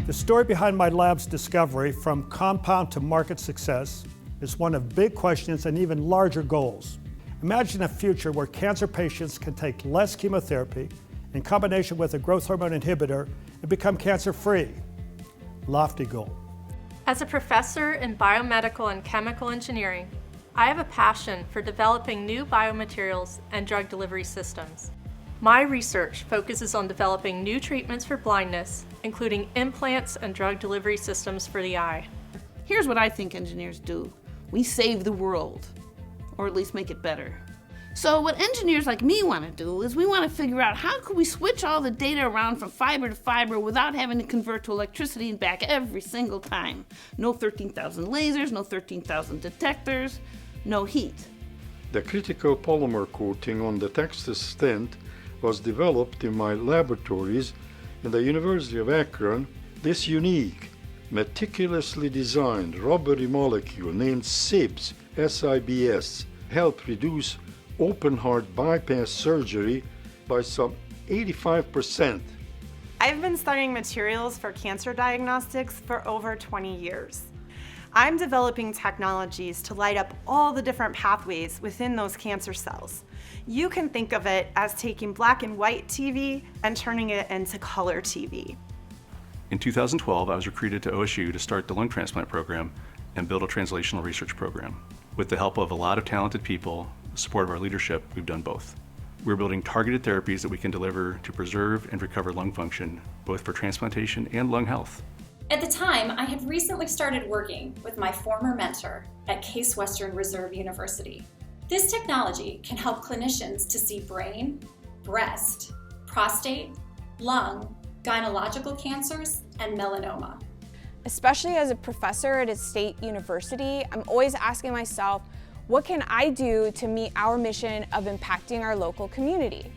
The story behind my lab's discovery, from compound to market success, is one of big questions and even larger goals. Imagine a future where cancer patients can take less chemotherapy in combination with a growth hormone inhibitor and become cancer-free. Lofty goal. As a professor in biomedical and chemical engineering, I have a passion for developing new biomaterials and drug delivery systems. My research focuses on developing new treatments for blindness, including implants and drug delivery systems for the eye. Here's what I think engineers do. We save the world, or at least make it better. So what engineers like me want to do is we want to figure out how could we switch all the data around from fiber to fiber without having to convert to electricity and back every single time. No 13,000 lasers, no 13,000 detectors, no heat. The critical polymer coating on the Texas stent was developed in my laboratories in the University of Akron. This unique, meticulously designed rubbery molecule named SIBS, S-I-B-S, helped reduce open heart bypass surgery by some 85%. I've been studying materials for cancer diagnostics for over 20 years. I'm developing technologies to light up all the different pathways within those cancer cells. You can think of it as taking black and white TV and turning it into color TV. In 2012, I was recruited to OSU to start the lung transplant program and build a translational research program. With the help of a lot of talented people, the support of our leadership, we've done both. We're building targeted therapies that we can deliver to preserve and recover lung function, both for transplantation and lung health. At the time, I had recently started working with my former mentor at Case Western Reserve University. This technology can help clinicians to see brain, breast, prostate, lung, gynecological cancers, and melanoma. Especially as a professor at a state university, I'm always asking myself, what can I do to meet our mission of impacting our local community?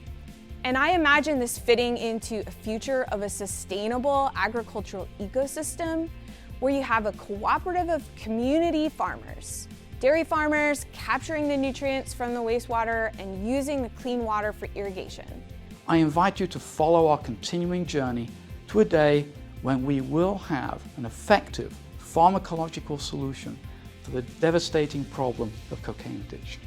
And I imagine this fitting into a future of a sustainable agricultural ecosystem where you have a cooperative of community farmers. Dairy farmers capturing the nutrients from the wastewater and using the clean water for irrigation. I invite you to follow our continuing journey to a day when we will have an effective pharmacological solution for the devastating problem of cocaine addiction.